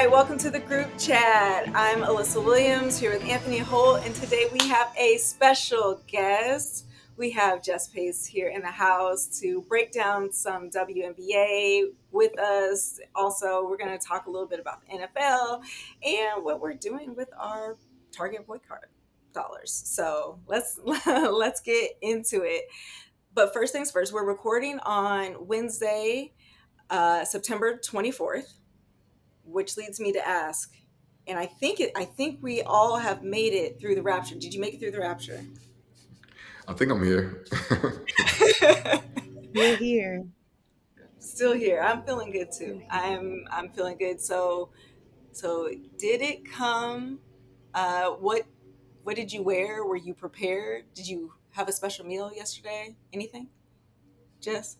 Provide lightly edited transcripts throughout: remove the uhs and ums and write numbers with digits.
right, welcome to the group chat. I'm Alyssa Williams here with Anthony Holt, and today we have a special guest. We have Jess Pace here in the house to break down some WNBA with us. Also, we're going to talk a little bit about the NFL and what we're doing with our Target boycott dollars. So let's get into it. But first things first, we're recording on Wednesday, September 24th, which leads me to ask, and I think we all have made it through the rapture. Did you make it through the rapture? I think I'm here. Still here. Still here. I'm feeling good Still too. here. I'm feeling good. So did it come? What did you wear? Were you prepared? Did you have a special meal yesterday? Anything? Jess?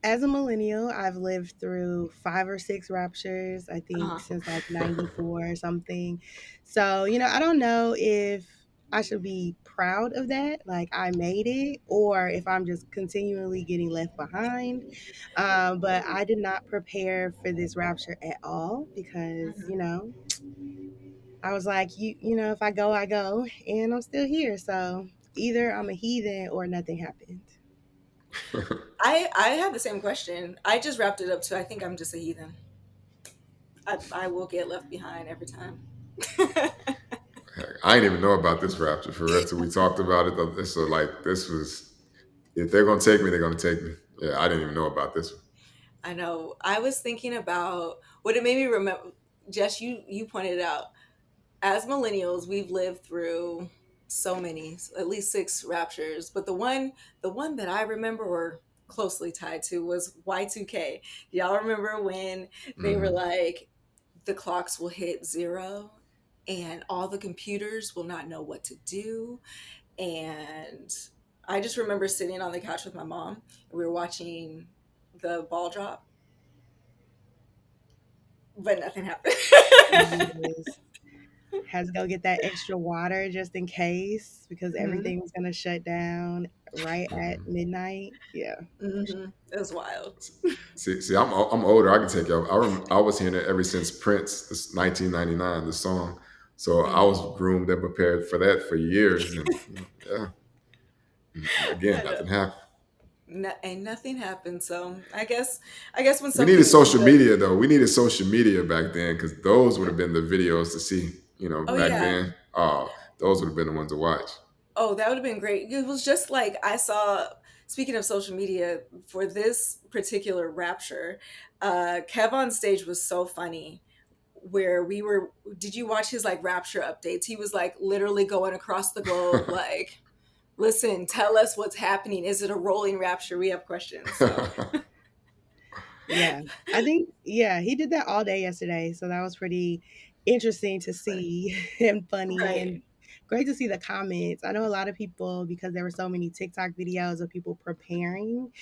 As a millennial, I've lived through 5 or 6 raptures, I think, Uh-huh. since like 94 or something. So, I don't know if I should be proud of that, like I made it, or if I'm just continually getting left behind. But I did not prepare for this rapture at all because, Mhm. I was like, if I go, I go, and I'm still here. So either I'm a heathen or nothing happened. I have the same question. I just wrapped it up too. I think I'm just a heathen. I will get left behind every time. Heck, I didn't even know about this rapture for real till we talked about it. So like this was, if they're gonna take me, they're gonna take me. Yeah, I didn't even know about this one. I know. I was thinking about what it made me remember. Jess, you pointed out, as millennials, we've lived through so many, at least 6 raptures. But the one that I remember or closely tied to was Y2K. Y'all remember when they were Hmm. like, the clocks will hit zero and all the computers will not know what to do. And I just remember sitting on the couch with my mom and we were watching the ball drop, but nothing happened. Yes. Had to go get that extra water just in case because Hmm. everything was gonna shut down right at Hmm. midnight. Yeah. It was wild. See, I'm older. I can take you. I was hearing it ever since Prince, this 1999, the song. So I was Hmm. groomed and prepared for that for years, and yeah, again, I know. nothing happened. No, and nothing happened. So I guess when We needed something social good. media though. We needed social media back then because those would have been the videos to see. Oh Back yeah. then, those would have been the ones to watch. Oh, that would have been great. It was just like I saw. Speaking of social media, for this particular rapture, Kev on stage was so funny. Where we were, did you watch his like rapture updates? He was like literally going across the globe, like, listen, tell us what's happening. Is it a rolling rapture? We have questions. So Yeah. I think he did that all day yesterday. So that was pretty interesting to it's funny, see and funny right? and great to see the comments. I know a lot of people because there were so many TikTok videos of people preparing.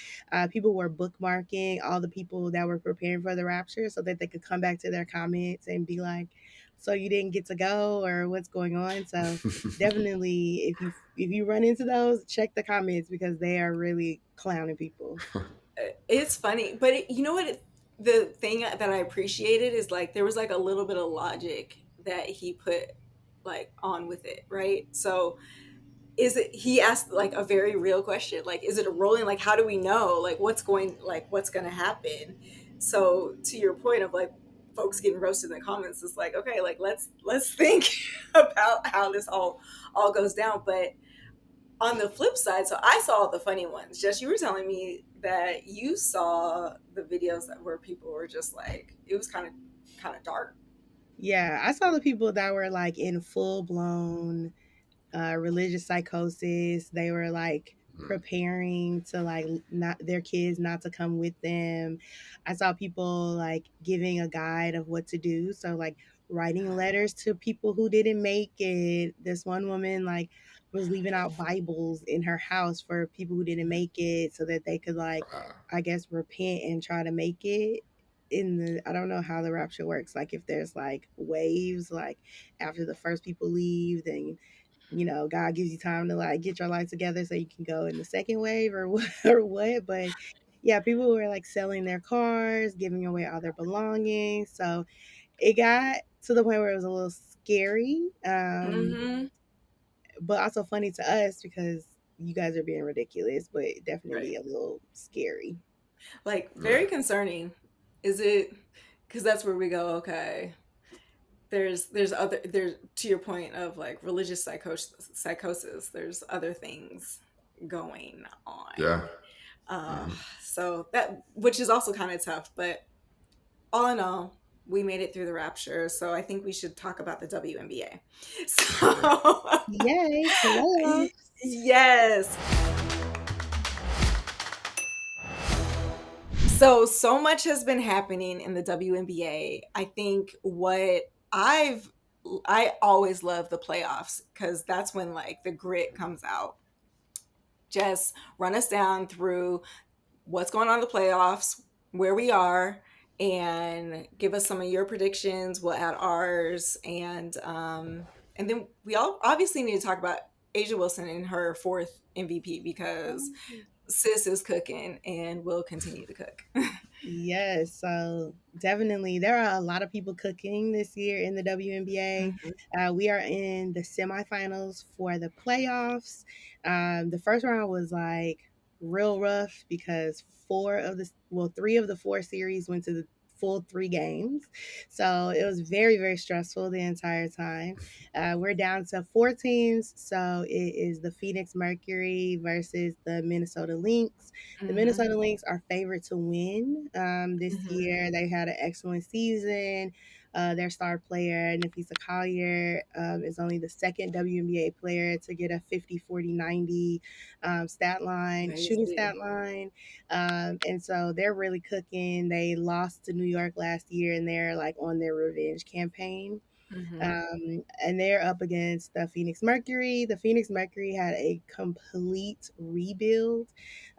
People were bookmarking all the people that were preparing for the rapture so that they could come back to their comments and be like, so you didn't get to go or what's going on. So definitely if you run into those, check the comments because they are really clowning people. It's funny, but you know what? The thing that I appreciated is like there was like a little bit of logic that he put like on with it, right? So is it, he asked like a very real question, like is it a rolling, like how do we know like what's going to happen? So to your point of like folks getting roasted in the comments, it's like, okay, like let's think about how this all goes down. But on the flip side, so I saw the funny ones. Just you were telling me that you saw the videos that where people were just like, it was kind of dark. Yeah, I saw the people that were like in full blown religious psychosis. They were like preparing to like not their kids not to come with them. I saw people like giving a guide of what to do. So like writing letters to people who didn't make it. This one woman like was leaving out Bibles in her house for people who didn't make it so that they could like Wow. I guess repent and try to make it in the I don't know how the rapture works. Like if there's like waves, like after the first people leave, then God gives you time to like get your life together so you can go in the second wave or what or what. But yeah, people were like selling their cars, giving away all their belongings. So it got to the point where it was a little scary, Mm-hmm. but also funny to us because you guys are being ridiculous, but Right. definitely a little scary. Like Yeah. very concerning. Is it? Because that's where we go. Okay. There's other there's to your point of like religious psychosis. There's other things going on. Yeah. Uh, Hmm. so that which is also kind of tough, but all in all, we made it through the rapture. So I think we should talk about the WNBA. Yeah. So Yay, playoffs. yes. So much has been happening in the WNBA. I think what I always love the playoffs because that's when like the grit comes out. Just run us down through what's going on in the playoffs, where we are, and give us some of your predictions. We'll add ours, and then we all obviously need to talk about Asia Wilson and her fourth MVP because sis is cooking and will continue to cook. Yes, so definitely there are a lot of people cooking this year in the WNBA. Mhm, We are in the semifinals for the playoffs. The first round was like real rough because three of the four series went to the full three games. So it was very, very stressful the entire time. We're down to four teams. So it is the Phoenix Mercury versus the Minnesota Lynx. The mhm, Minnesota Lynx are favored to win this mhm. year. They had an excellent season. Their star player, Nafisa Collier, is only the second WNBA player to get a 50, 40, 90 shooting Crazy. stat line. And so they're really cooking. They lost to New York last year and they're like on their revenge campaign. Mhm, And they're up against the Phoenix Mercury. The Phoenix Mercury had a complete rebuild.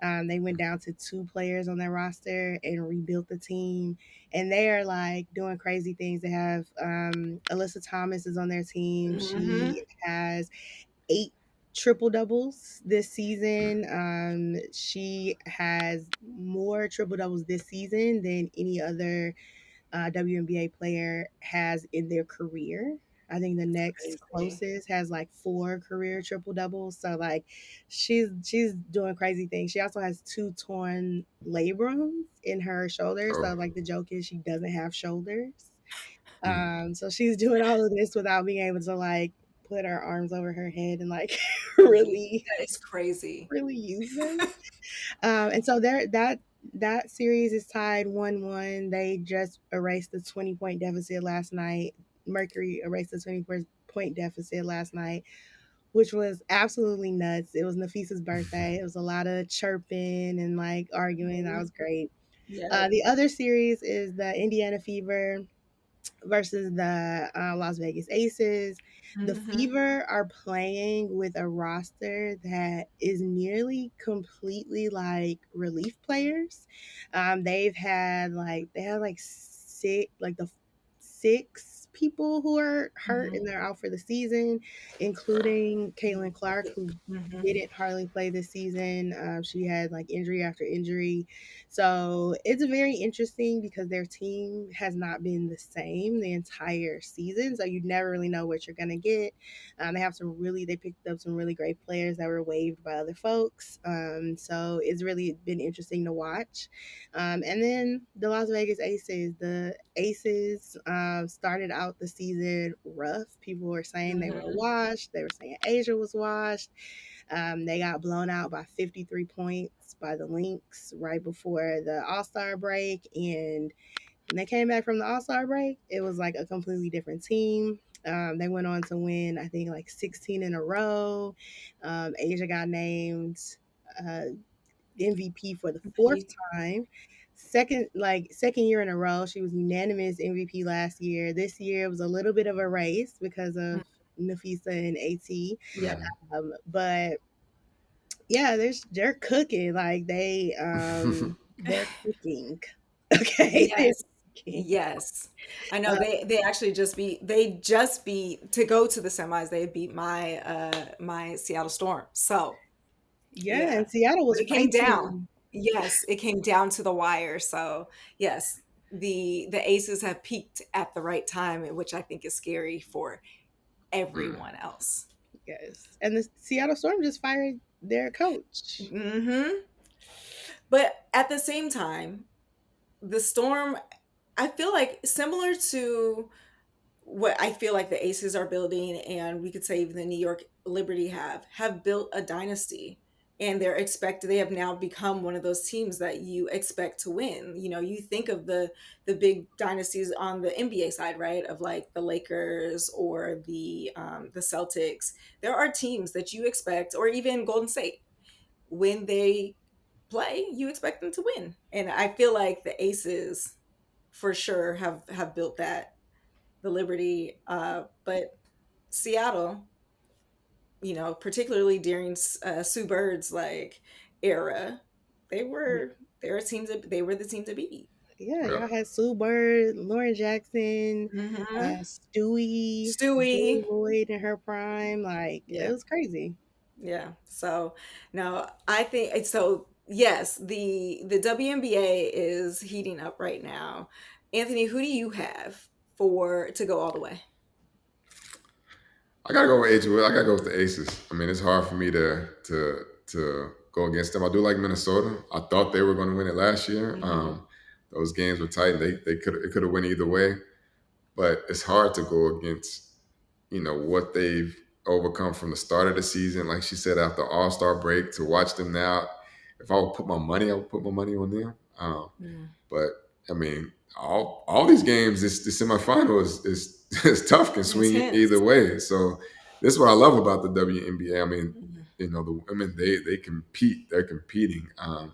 They went down to two players on their roster and rebuilt the team. And they are like doing crazy things. They have Alyssa Thomas is on their team. mhm. She has 8 triple doubles this season. She has more triple doubles this season than any other WNBA player has in their career. I think the next Crazy. closest has like 4 career triple doubles. So like she's doing crazy things. She also has 2 torn labrums in her shoulders. So Oh. like the joke is she doesn't have shoulders. Hmm. So she's doing all of this without being able to like put her arms over her head and like really That is crazy. really use them. And so that series is tied 1-1. They just erased the 20-point deficit last night. Mercury erased the 20-point deficit last night, which was absolutely nuts. It was Nafisa's birthday. It was a lot of chirping and like arguing. That Mhm. was great. Yep. The other series is the Indiana Fever versus the Las Vegas Aces. The Mhm, Fever are playing with a roster that is nearly completely like relief players. They have like six people who are hurt mhm. and they're out for the season, including Caitlin Clark, who Mhm, didn't hardly play this season. She had like injury after injury. So it's very interesting because their team has not been the same the entire season. So you never really know what you're gonna get. They picked up some really great players that were waived by other folks. So it's really been interesting to watch. And then the Las Vegas Aces. The Aces started out the season rough. People were saying they were mhm. washed. They were saying Asia was washed. They got blown out by 53 points by the Lynx right before the All Star break. And when they came back from the All Star break, it was like a completely different team. They went on to win, I think, like 16 in a row. Asia got named uh, MVP for the fourth P. time. Second year in a row, she was unanimous MVP last year. This year was a little bit of a race because Mm, of Nafisa and AT. yep. But yeah, they're cooking. Like they're cooking. Okay. They're Yes. cooking. Yes. I know Uh, they actually they just beat to go to the semis, they beat my Seattle Storm. So, yeah, yeah. and Seattle But was it came down. fighting. Yes, it came down to the wire. So yes, the Aces have peaked at the right time, which I think is scary for Mm. everyone else. Yes. And the Seattle Storm just fired their coach. Hmm. But at the same time, the Storm, I feel like similar to what I feel like the Aces are building, and we could say even the New York Liberty have built a dynasty, and they have now become one of those teams that you expect to win. You know, you think of the big dynasties on the NBA side, right? Of like the Lakers or the Celtics. There are teams that you expect, or even Golden State, when they play, you expect them to win. And I feel like the Aces for sure have built that, the Liberty, but Seattle, you know, particularly during Sue Bird's like era, they were teams that they were the team to beat. Yeah, Yeah. y'all had Sue Bird, Lauren Jackson, Hmm. Stewie, Julie Stewie, Lloyd in her prime. Like, it yeah, was crazy. yeah. So no, I think so. Yes, the WNBA is heating up right now. Anthony, who do you have for to go all the way? I gotta go with I gotta go with the Aces. I mean, it's hard for me to go against them. I do like Minnesota. I thought they were going to win it last year. Hmm. Those games were tight. They could have went either way, but it's hard to go against what they've overcome from the start of the season. Like she said, after All Star break, to watch them now. If I would put my money, I would put my money on them. Yeah. But I mean, all these games, the semifinal is is tough, can swing either Intense. way. So this is what I love about the WNBA. I mean, Mhm. the women they compete, they're competing, and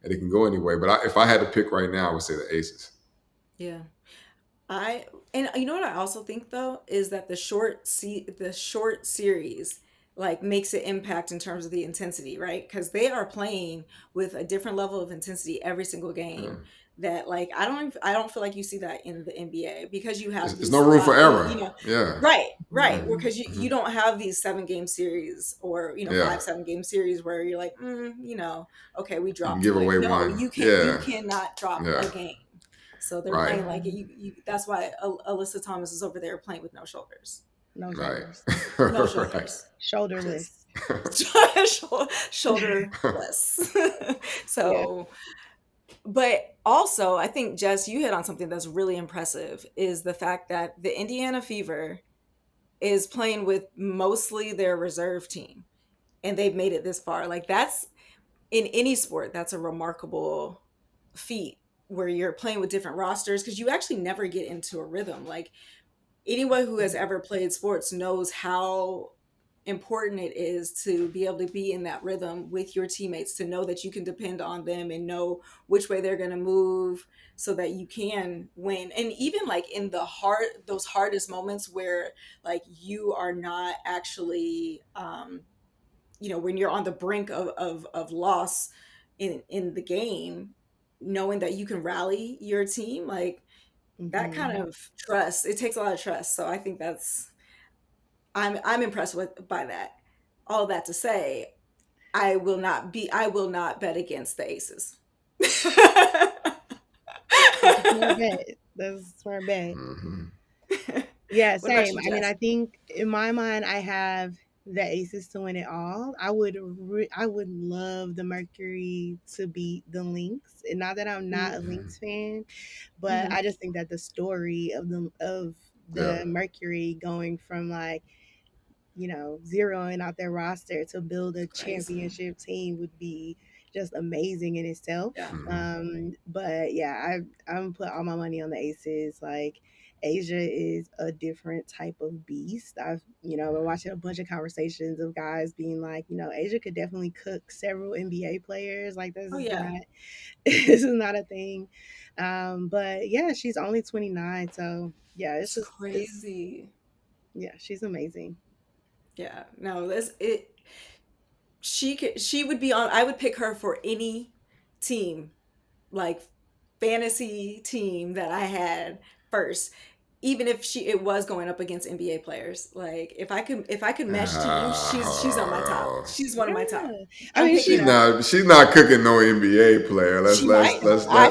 it can go anyway. But if I had to pick right now, I would say the Aces. Yeah. I and you know what I also think though is that the short series like makes it impact in terms of the intensity, right? Because they are playing with a different level of intensity every single game. Um, That like I don't feel like you see that in the NBA because you have there's no these room for error. you know, Yeah. right, Right. because Hmm. you don't have these 7 game series or Yeah. 5 7 game series where you're like okay, we You can dropped give like away no, one. you Yeah. cannot drop Yeah. a game. So they're Right. playing like that's why Alyssa Thomas is over there playing with no shoulders. No Right. shoulders. No Right. shoulders. Just Shoulderless. shoulderless. Yeah. So, but also, I think Jess, you hit on something that's really impressive is the fact that the Indiana Fever is playing with mostly their reserve team and they've made it this far. Like that's in any sport, that's a remarkable feat where you're playing with different rosters because you actually never get into a rhythm. Like anyone who has ever played sports knows how important it is to be able to be in that rhythm with your teammates, to know that you can depend on them and know which way they're going to move so that you can win. And even like in those hardest moments where like you are not actually when you're on the brink of loss in the game, knowing that you can rally your team, like that Hmm. kind of trust, it takes a lot of trust. So I think I'm impressed with by that. All that to say, I will not bet against the Aces. That's a smart bet. That's a smart bet. Hmm. Yeah, What about same. you, I mean, Jess? I think in my mind, I have the Aces to win it all. I would love the Mercury to beat the Lynx, and not that I'm not a Lynx fan, but Mm-hmm. I just think that the story of Yeah. the Mercury going from like zeroing out their roster to build a Crazy. championship team would be just amazing in itself. Yeah. Hmm. But yeah, I'm put all my money on the Aces. Like Asia is a different type of beast. I've been watching a bunch of conversations of guys being like, Asia could definitely cook several NBA players. Like this Oh is yeah. not this is not a thing. But yeah, she's only 29, so yeah, It's it's crazy. yeah, she's amazing. Yeah. No, this it she would be on, I would pick her for any team, like fantasy team that I had first. even if it was going up against NBA players. Like if I could mesh teams, she's on my top. Oh. She's one of my top. Yeah. I I'm mean, picking She's her. not cooking no NBA player. She might. I think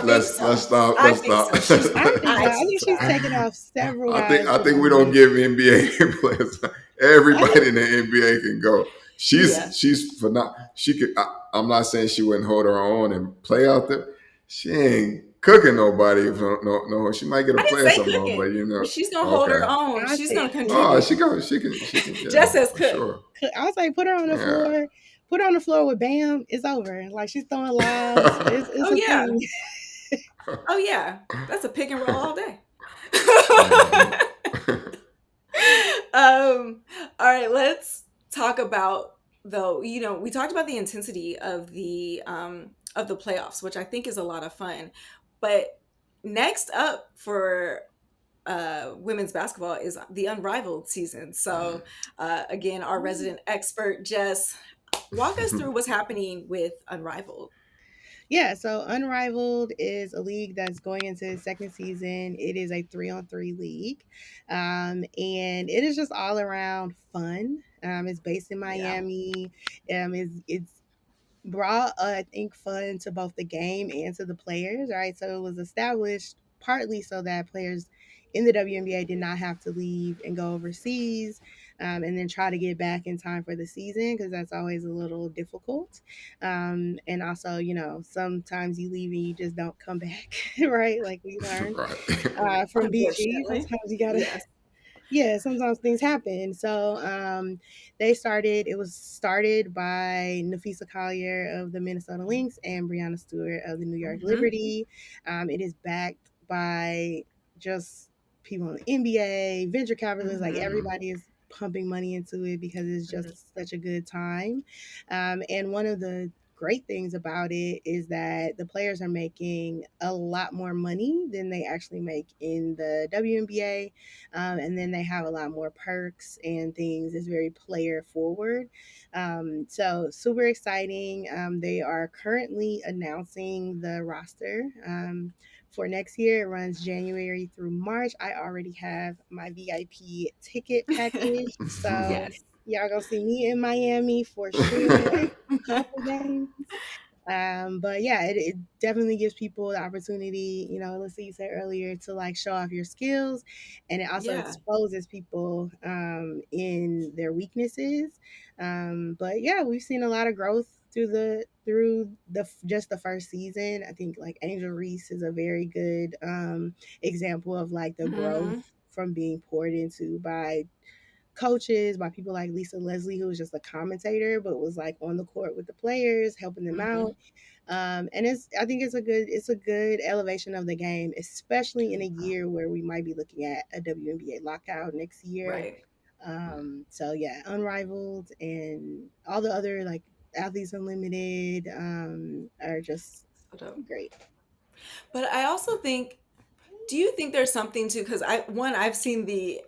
Let's so. stop. I Let's think stop. so. She's I think I so. I think she's I, taken off several guys I to think the we don't NBA. give NBA players. I think Everybody in the NBA can go. yeah. She's phenomenal. She could. I'm not saying she wouldn't hold her own and play out there. She ain't cooking nobody. No. She might get a I didn't play say somewhere, but cooking, but she's gonna hold her okay. own. I She's gonna said Oh, cooking. contribute. she go. She can. Yeah, Jess says for cook. sure. I was like, put her on the Yeah. floor. Put her on the floor with Bam. It's over. Like she's throwing lobs. It's Oh a yeah. thing. Oh yeah. That's a pick and roll all day. Mhm. All right, let's talk about though, we talked about the intensity of the playoffs, which I think is a lot of fun. But next up for women's basketball is the unrivaled season. So again, our resident expert, Jess, walk us through what's happening with Unrivaled. Yeah, so Unrivaled is a league that's going into its second season. It is a 3-on-3 league. And it is just all around fun. It's based in Yeah. Miami. It's brought, I think, fun to both the game and to the players, right? So it was established partly so that players in the WNBA did not have to leave and go overseas, and then try to get back in time for the season because that's always a little difficult. And also, sometimes you leave and you just don't come back, right? Like we learned Right. from BG. Unfortunately. Sometimes you gotta Yes. yeah, sometimes things happen. So it was started by Nafisa Collier of the Minnesota Lynx and Brianna Stewart of the New York Hmm. Liberty. It is backed by just people in the NBA, venture capitalists, like Hmm. everybody is pumping money into it because it's just such a good time. And one of the great things about it is that the players are making a lot more money than they actually make in the WNBA, and then they have a lot more perks and things. It's very player forward. So super exciting. They are currently announcing the roster. For next year, it runs January through March. I already have my VIP ticket package. So Yes. y'all gonna see me in Miami for sure. Couple games. But yeah, it definitely gives people the opportunity, let's say you said earlier, to like show off your skills, and it also Yeah. exposes people in their weaknesses. But yeah, we've seen a lot of growth through the just the first season. I think like Angel Reese is a very good example of like the growth Hmm. from being poured into by coaches, by people like Lisa Leslie, who was just a commentator, but was like on the court with the players, helping them Hmm. out. And I think it's a good elevation of the game, especially in a year where we might be looking at a WNBA lockout next year. Right. So yeah, Unrivaled and all the other like Athletes Unlimited are just So dope. great. But I also think, do you think there's something to, because I've seen the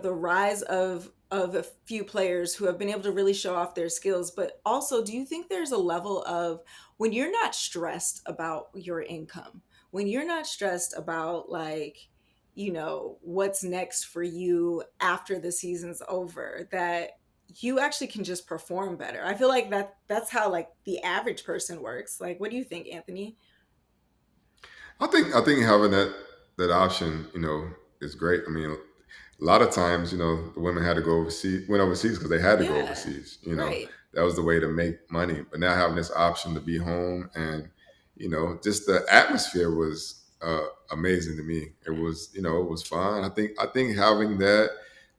rise of a few players who have been able to really show off their skills, but also, do you think there's a level of, when you're not stressed about your income, when you're not stressed about, like, what's next for you after the season's over, that you actually can just perform better? I feel like that's how, like, the average person works. Like, what do you think, Anthony? I think having that option, is great. I mean, a lot of times, the women had to went overseas because they had to go Yeah. overseas. Right. That was the way to make money. But now having this option to be home and, just the atmosphere was amazing to me. It was fun. I think having that,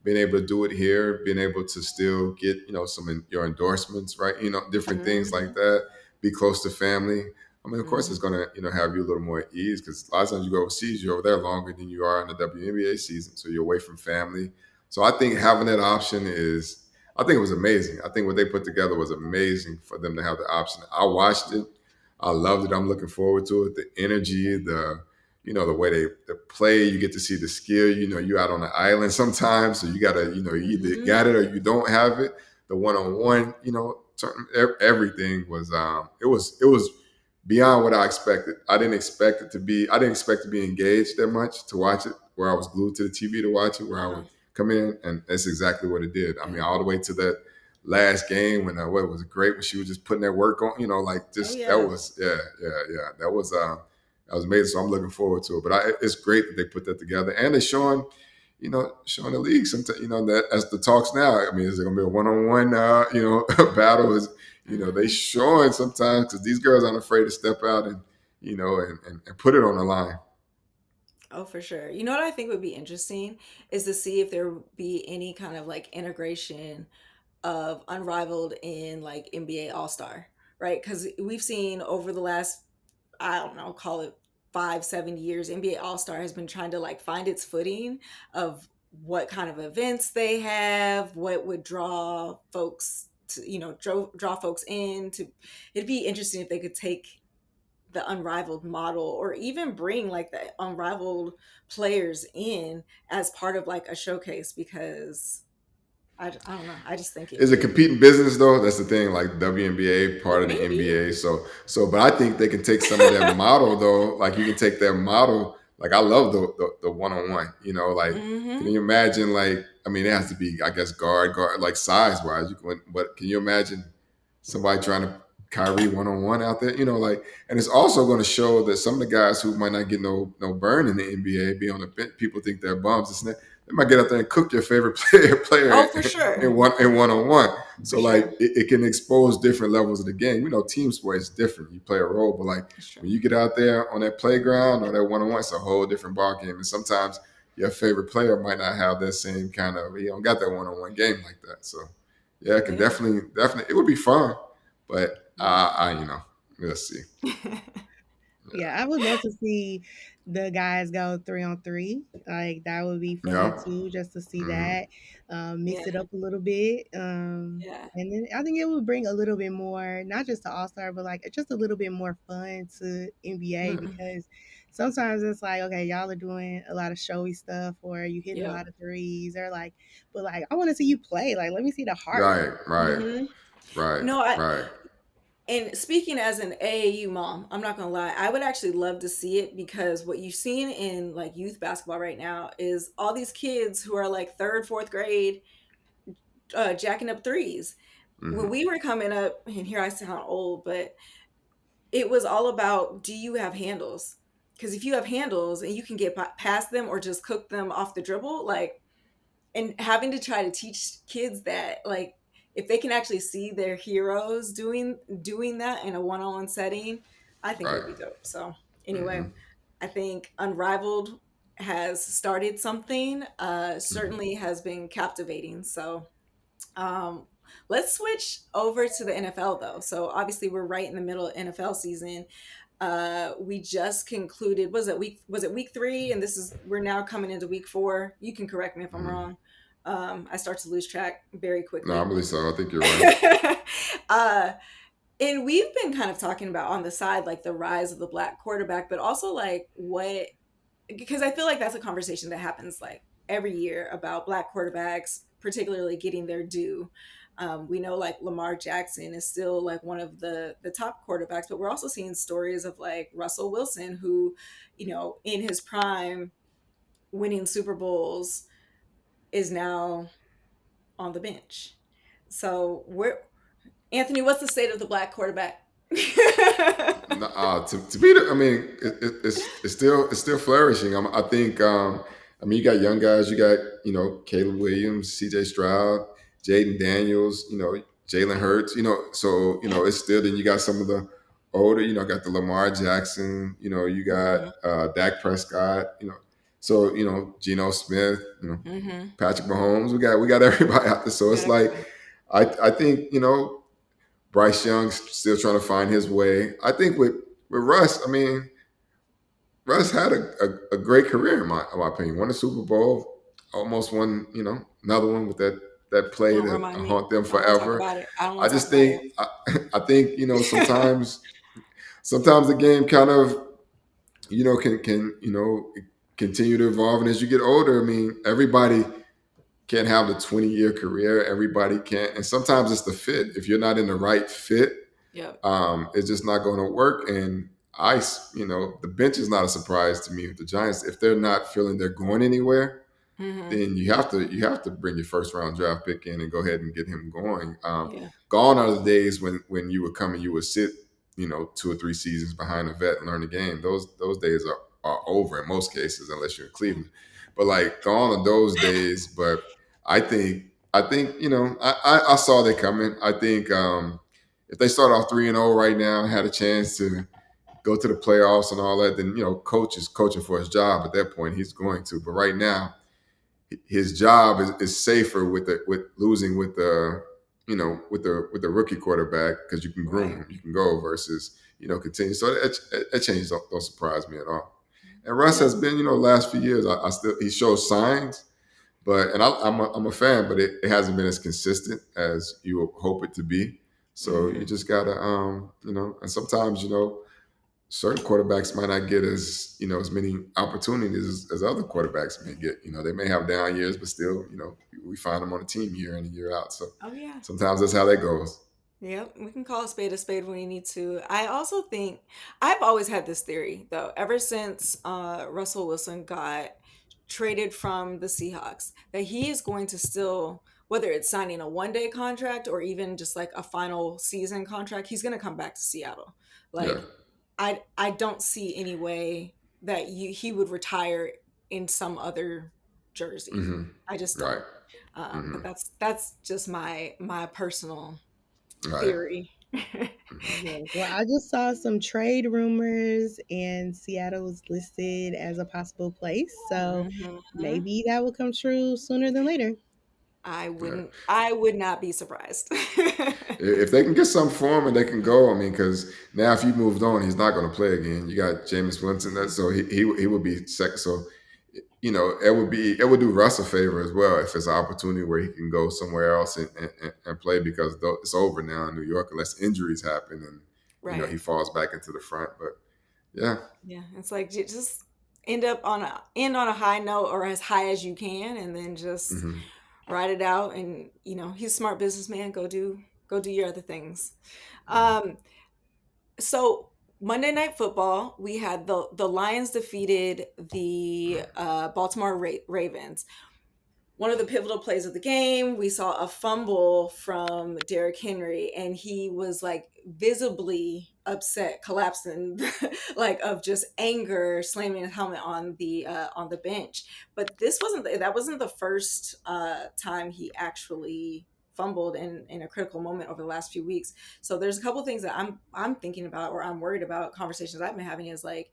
being able to do it here, being able to still get, your endorsements, right? Different things like Hmm. that. Be close to family. I mean, of course, it's Hmm. gonna have you a little more at ease because a lot of times you go overseas, you're over there longer than you are in the WNBA season, so you're away from family. So I think having that option I think it was amazing. I think what they put together was amazing for them to have the option. I watched it, I loved it. I'm looking forward to it. The energy, the way they play, you get to see the skill. You're out on the island sometimes, so you gotta, you either Hmm. got it or you don't have it. The one on one, everything was it was beyond what I expected. I didn't expect it to be. I didn't expect to be engaged that much to watch it, where I was glued to the TV to watch it, where I would Uh-huh. come in, and that's exactly what it did. I mean, Yeah. all the way to that last game when what was great when she was just putting that work on. Like Oh just that yeah. was yeah. That was amazing. So I'm looking forward to it. But it's great that they put that together, and they're showing the league sometimes, that as the talks now. I mean, is it going to be a one-on-one, battle? Is they Hmm. showing sometimes because these girls aren't afraid to step out and and put it on the line. Oh, for sure. You know what I think would be interesting is to see if there would be any kind of like integration of Unrivaled in like NBA All Star, right? Because we've seen over the last, I don't know, call it 5, 7 years, NBA All Star has been trying to like find its footing of what kind of events they have, what would draw folks to, draw folks in to. It'd be interesting if they could take the Unrivaled model or even bring like the Unrivaled players in as part of like a showcase because I don't know. I just think it Is it could. competing business though? That's the thing. Like WNBA, part of the Maybe. NBA. But I think they can take some of their model though. Like you can take their model. Like I love the one on one. Like can Hmm. you imagine? Like I mean, it has to be I guess guard like size wise. You can, but can you imagine somebody trying to Kyrie one on one out there? Like, and it's also going to show that some of the guys who might not get no burn in the NBA be on the bench. People think they're bums. They might get out there and cook your favorite player Oh, for sure. in one on one. For So like sure. it can expose different levels of the game. Team sport is different. You play a role, but like It's true. when you get out there on that playground or that one on one, it's a whole different ball game. And sometimes your favorite player might not have that same kind of got that one on one game like that. So yeah, it can Yeah. definitely it would be fun, but Yeah. we'll see. Yeah, I would love to see the guys go 3-on-3. Like that would be fun Yeah. too, just to see Hmm. that, Yeah. mix it up a little bit. Yeah. And then I think it would bring a little bit more, not just to All Star, but like just a little bit more fun to NBA Mm. because sometimes it's like, okay, y'all are doing a lot of showy stuff, or you hitting a Yep. lot of threes, or like, but like I want to see you play. Like, let me see the heart. Right, right, Hmm. right, No, I right. and speaking as an AAU mom, I'm not gonna lie, I would actually love to see it because what you've seen in like youth basketball right now is all these kids who are like third, fourth grade, jacking up threes. When Hmm. we were coming up, and here I sound old, but it was all about, do you have handles? Because if you have handles and you can get past them or just cook them off the dribble, like, and having to try to teach kids that, like, if they can actually see their heroes doing that in a one-on-one setting, I think it Right. would be dope. So anyway, Hmm. I think Unrivaled has started something, Hmm. certainly has been captivating. So um, let's switch over to the NFL though. So obviously we're right in the middle of NFL season. We just concluded, was it week 3? And we're now coming into week 4. You can correct me if I'm Hmm. wrong. I start to lose track very No, I quickly. believe so. I think you're right. uh, and we've been kind of talking about on the side like the rise of the black quarterback, but also like what, because I feel like that's a conversation that happens like every year about black quarterbacks, particularly getting their due. We know like Lamar Jackson is still like one of the top quarterbacks, but we're also seeing stories of like Russell Wilson, who, in his prime, winning Super Bowls, is now on the bench. So Anthony, what's the state of the black quarterback? No, to be, I mean, it's still flourishing. I think. I mean, you got young guys. You got Caleb Williams, C.J. Stroud, Jaden Daniels. Jalen Hurts. So it's still. Then you got some of the older. Got the Lamar Jackson. You got Hmm. Dak Prescott. So Geno Smith. Hmm. Patrick Mahomes. We got everybody out there. So it's Got like everybody. I think Bryce Young's still trying to find his way. I think with Russ, I mean, Russ had a great career in my opinion. Won a Super Bowl, almost won, another one with that play Don't that remind me. haunt them I don't want to talk forever. about it. I don't I want to talk just about think I think sometimes the game kind of can continue to evolve, and as you get older, I mean, everybody can't have the 20-year career. Everybody can't, and sometimes it's the fit. If you're not in the right fit, Yep. It's just not going to work. And the bench is not a surprise to me with the Giants. If they're not feeling they're going anywhere, Hmm. then you have to bring your first round draft pick in and go ahead and get him going. Yeah. Gone are the days when you would come and you would sit, 2 or 3 seasons behind a vet and learn the game. Those days are over in most cases, unless you're in Cleveland. But like gone are those days. But I think I saw they coming. I think if they start off 3-0 right now, had a chance to go to the playoffs and all that, then coach is coaching for his job at that point. He's going to. But right now his job is safer with losing with the rookie quarterback because you can groom Right. him, you can go versus continue. So that change don't surprise me at all. And Russ Yeah. has been last few years. I still he shows signs, but I'm a fan, but it hasn't been as consistent as you would hope it to be. So you Hmm. just gotta and sometimes certain quarterbacks might not get as many opportunities as other quarterbacks may get. They may have down years, but still, we find them on the team year in and year out. So Oh yeah. sometimes that's how that goes. Yep, we can call a spade when you need to. I also think I've always had this theory though, ever since Russell Wilson got traded from the Seahawks, that he is going to still, whether it's signing a 1 day contract or even just like a final season contract, he's going to come back to Seattle. Yeah. Like I don't see any way that he would retire in some other jersey. Hmm. I just Right. don't. Hmm. But that's just my personal Right. theory. Hmm. Yes. Well, I just saw some trade rumors, and Seattle was listed as a possible place. So Hmm. maybe that will come true sooner than later. Yeah. I would not be surprised. If they can get something for him and they can go, I mean, because now if you moved on, he's not going to play again. You got Jameis Winston, so he would be second. So it would do Russ a favor as well if it's an opportunity where he can go somewhere else and play because it's over now in New York unless injuries happen and he Right. falls back into the front. But yeah. Yeah. It's like just end on a high note or as high as you can and then just Hmm. ride it out and he's a smart businessman, go do your other things. Hmm. Um so Monday Night Football, we had the Lions defeated the Baltimore Ravens. One of the pivotal plays of the game, we saw a fumble from Derrick Henry, and he was like visibly upset, collapsing, like of just anger, slamming his helmet on the bench. But that wasn't the first time he actually fumbled in a critical moment over the last few weeks. So there's a couple things that I'm thinking about or I'm worried about. Conversations I've been having is like,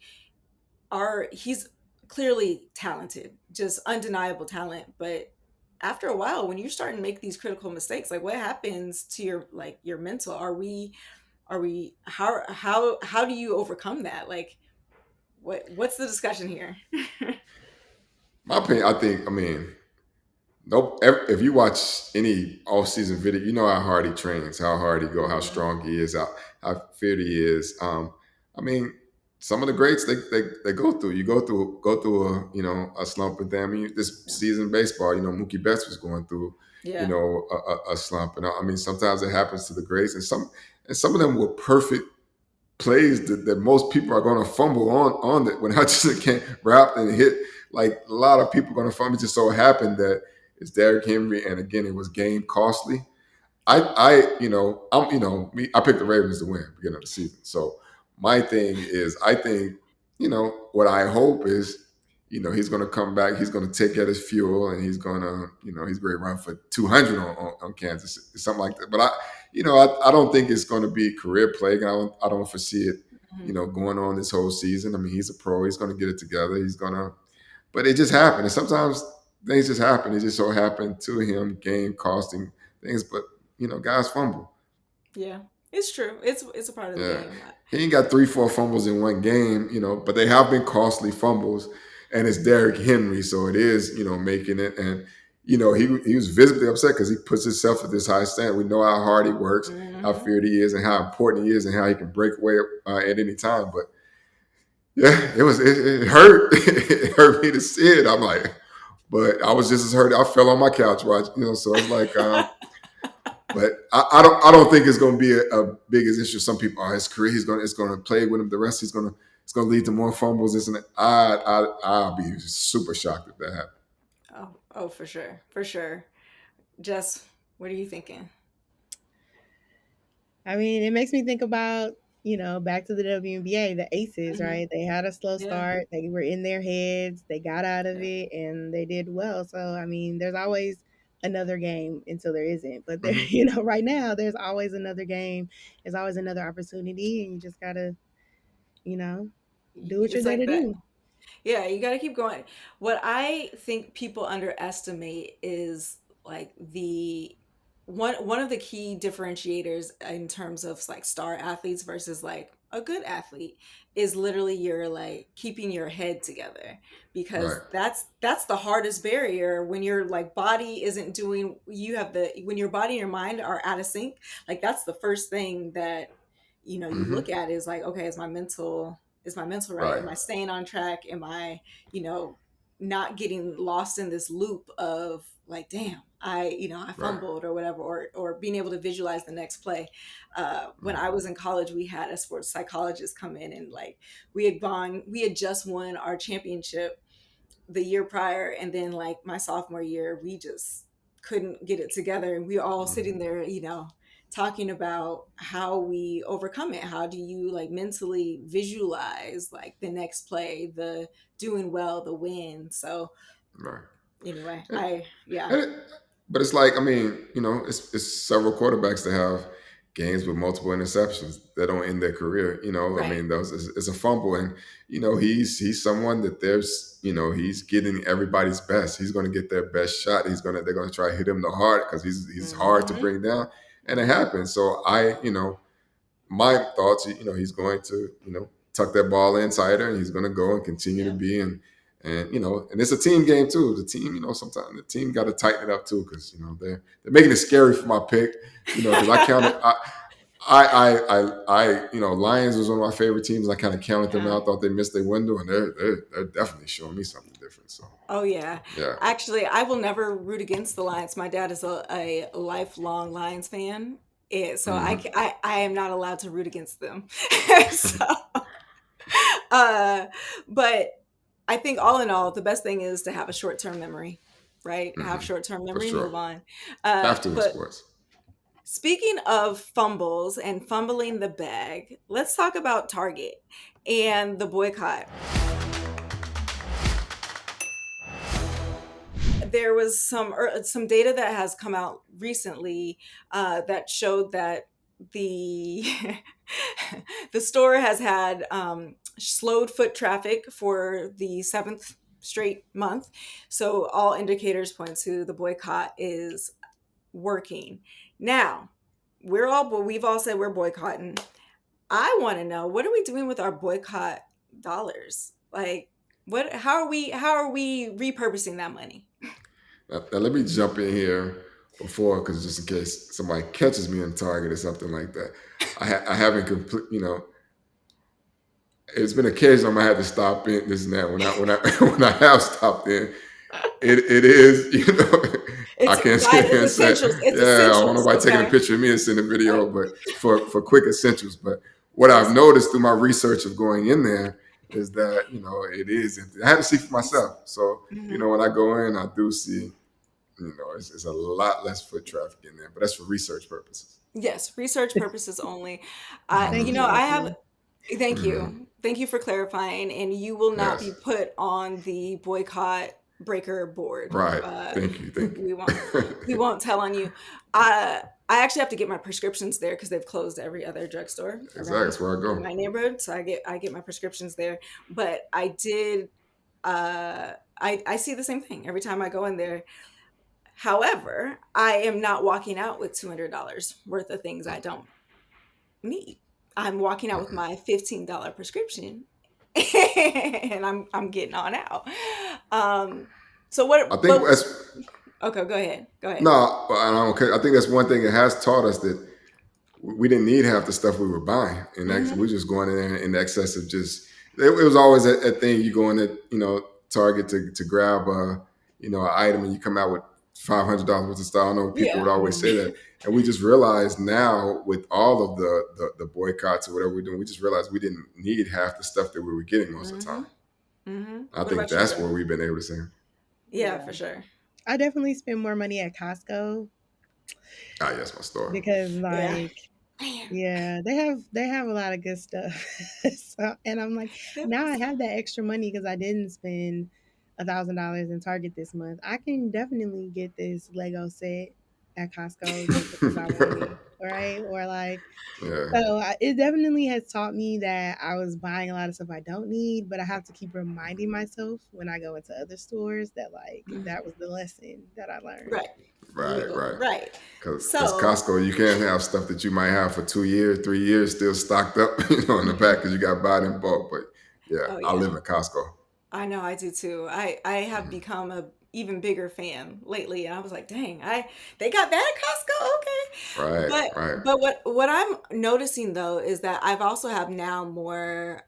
are he's clearly talented, just undeniable talent, but after a while when you start to make these critical mistakes, like what happens to your mental? Are we how do you overcome that? Like what's the discussion here? My opinion, I mean, nope. If you watch any off-season video, you know how hard he trains, how hard he go, how Mhm. strong he is, how fit he is. I mean, some of the greats they go through. You go through a slump with them. This season baseball, Mookie Betts was going through Yeah. a slump, and I mean sometimes it happens to the greats, and some of them were perfect plays that most people are going to fumble on that when Hutchinson can't wrap and hit. Like a lot of people are going to fumble. It just so happened that it's Derrick Henry, and again, it was game costly. Me. I picked the Ravens to win at the beginning of the season. So my thing is, I think, what I hope is, he's going to come back. He's going to take out his fuel, and he's going to run for 200 on Kansas, something like that. But I don't think it's going to be career plague. I don't foresee it, Mhm. going on this whole season. I mean, he's a pro. He's going to get it together. But it just happened. And sometimes things just happen. It just so happened to him, game costing things. But guys fumble. Yeah, it's true. It's a part of the Yeah, game. he ain't got 3, 4 fumbles in one game. But they have been costly fumbles, and it's Derrick Henry, so it is making it. And he was visibly upset because he puts himself at this high standard. We know how hard he works, how Hmm. feared he is, and how important he is, and how he can break away at any time. But yeah, it hurt. It hurt me to see it. But I was just as hurt. I fell on my couch watching. So it's like, But I don't think it's going to be a big as issue. Some people, his career, it's going to play with him. The rest, it's going to lead to more fumbles. Isn't it? I'll be super shocked if that happens. Oh, for sure, for sure. Jess, what are you thinking? I mean, it makes me think about, back to the WNBA, the Aces, Hmm. right? They had a slow Yeah, start. They were in their heads. They got out of yeah. it and they did well. So, I mean, there's always another game until there isn't. But there, Hmm. right now, there's always another game. There's always another opportunity. And you just got to, you know, do what you're It's there like to that. do. Yeah, you got to keep going. What I think people underestimate is like the one of the key differentiators in terms of like star athletes versus like a good athlete is literally your like keeping your head together, Right. because that's the hardest barrier when your like body isn't doing, you have the, when your body and your mind are out of sync, like that's the first thing that you Hmm. look at is like, okay, is my mental right? Right. Am I staying on track? Am I, not getting lost in this loop of like, damn, I Right. fumbled or whatever, or being able to visualize the next play. When I was in college, we had a sports psychologist come in, and like we had just won our championship the year prior, and then like my sophomore year we just couldn't get it together, and we were all sitting Hmm. there, talking about how we overcome it. How do you like mentally visualize like the next play, the doing well, the win? So Right. anyway, And, I yeah. and but it's like, I mean, it's several quarterbacks that have games with multiple interceptions that don't end their career. I Right. mean, those it's a fumble, and he's someone that he's getting everybody's best. He's going to get their best shot. They're going to try to hit him the hard because he's hard to Hmm. bring down, and it Hmm. happens. So my thoughts, he's going to, tuck that ball in tighter, and he's going to go and continue to Yeah. be and it's a team game too. The team, sometimes the team got to tighten it up too because they're making it scary for my pick, because I counted. Lions was one of my favorite teams. I kind of counted them Yeah. out, thought they missed their window, and they're definitely showing me something different. So Oh yeah. yeah. Actually, I will never root against the Lions. My dad is a lifelong Lions fan. So I, Hmm. ca- I am not allowed to root against them. So uh but I think all in all, the best thing is to have a short-term memory, right? Have Hmm. short-term For memory, sure, move on. have to in But sports. speaking of fumbles and fumbling the bag, let's talk about Target and the boycott. There was some data that has come out recently that showed that the the store has had slowed foot traffic for the seventh straight month. So all indicators point to the boycott is working. Now, we've all said we're boycotting. I want to know, what are we doing with our boycott dollars? Like, how are we repurposing that money? Now, let me jump in here before, because just in case somebody catches me in Target or something like that, I haven't complete. It's been occasional I might have to stop in this and that. When I when I have stopped in, it is I It's can't sit guys, here it's and say, essentials. It's yeah, I don't want essentials. nobody taking a Okay. picture of me and sending a Uh, video, but for quick essentials. But what I've Listen. noticed through my research of going in there is that it is empty. I had to see for myself. So Hmm. when I go in, I do see. It's a lot less foot traffic in there, but that's for research purposes. Yes, research purposes only. Thank Hmm. you, I have. Anthony. Thank Hmm. you. Thank you for clarifying. And you will not be Yes. put on the boycott breaker board. Right. Uh, Thank you. Thank we won't. We you. won't tell on you. I actually have to get my prescriptions there because they've closed every other drugstore Exactly. around That's where I in go. my neighborhood. So I get my prescriptions there. But I did. I see the same thing every time I go in there. However, I am not walking out with $200 worth of things I don't need. I'm walking out with Okay. my $15 prescription, and I'm getting on out. Um, so I what? think But that's okay, go ahead. Go ahead. no. I don't. Okay. I think that's one thing it has taught us that we didn't need half the stuff we were buying, and we're Hmm. just going in there in excess of just. It was always a thing. You go in at Target to grab an item, and you come out with $500 worth of stuff. I know people Yeah. would always say that, and we just realized now with all of the boycotts or whatever we're doing, we just realized we didn't need half the stuff that we were getting most of the Mm-hmm. time. Mm-hmm. I What think about you, that's Joe? where we've been able to say, Yeah, Yeah. for sure. I definitely spend more money at Costco ah, yes, my store. because Yeah. like Man. yeah, they have a lot of good stuff. So, and I'm like, It now I was- have that extra money because I didn't spend $1,000 in Target this month. I can definitely get this Lego set at Costco just because I want it, right? Or like, Yeah. so it definitely has taught me that I was buying a lot of stuff I don't need, but I have to keep reminding myself when I go into other stores that like that was the lesson that I learned. Right. Right, right. Right. Because So, Costco, you can't have stuff that you might have for 2 years, 3 years still stocked up, in the back because you got to buy it in bulk. But yeah, oh I yeah. live in Costco. I know I do too. I have Mhm. become a even bigger fan lately, and I was like, dang, I they got that at Costco, okay. Right, But right. what I'm noticing though is that I've also have now more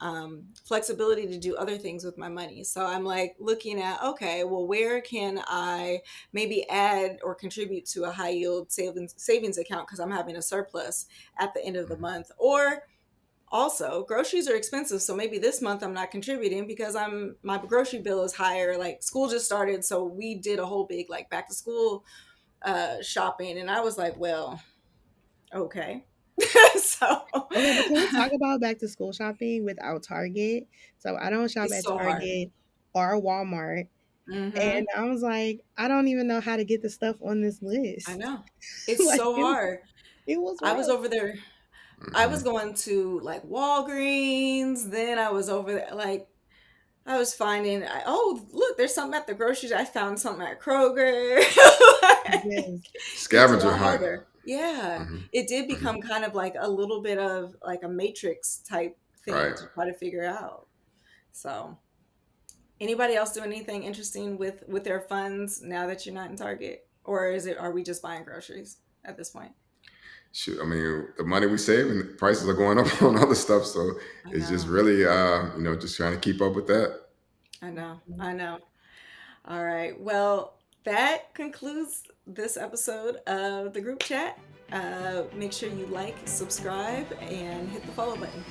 flexibility to do other things with my money. So I'm like looking at, okay, well, where can I maybe add or contribute to a high yield savings account because I'm having a surplus at the end of the Mhm. month, or also groceries are expensive, so maybe this month I'm not contributing because my grocery bill is higher. Like school just started, so we did a whole big like back to school shopping, and I was like, well, okay. So Okay, but can we talk about back to school shopping without Target? So I don't shop it's at so hard. Target or Walmart. Hmm. And I was like, I don't even know how to get the stuff on this I list. know, it's Like so hard. it was I was rough. over there, I was Mhm. going to like Walgreens, then I was over there like I was finding, oh, look, there's something at the grocery store. I found something at Kroger. Like, Yes. it's a Scavenger lot hunt. harder. Yeah, Hmm. it did Hmm. become kind of like a little bit of like a matrix type thing Right. to try to figure out. So, anybody else doing anything interesting with their funds now that you're not in Target, or are we just buying groceries at this point? Shoot, I mean, the money we save and the prices are going up on other stuff. So I it's just know, really, just trying to keep up with that. I know, Mhm. I know. All right. Well, that concludes this episode of the group chat. Make sure you like, subscribe, and hit the follow button.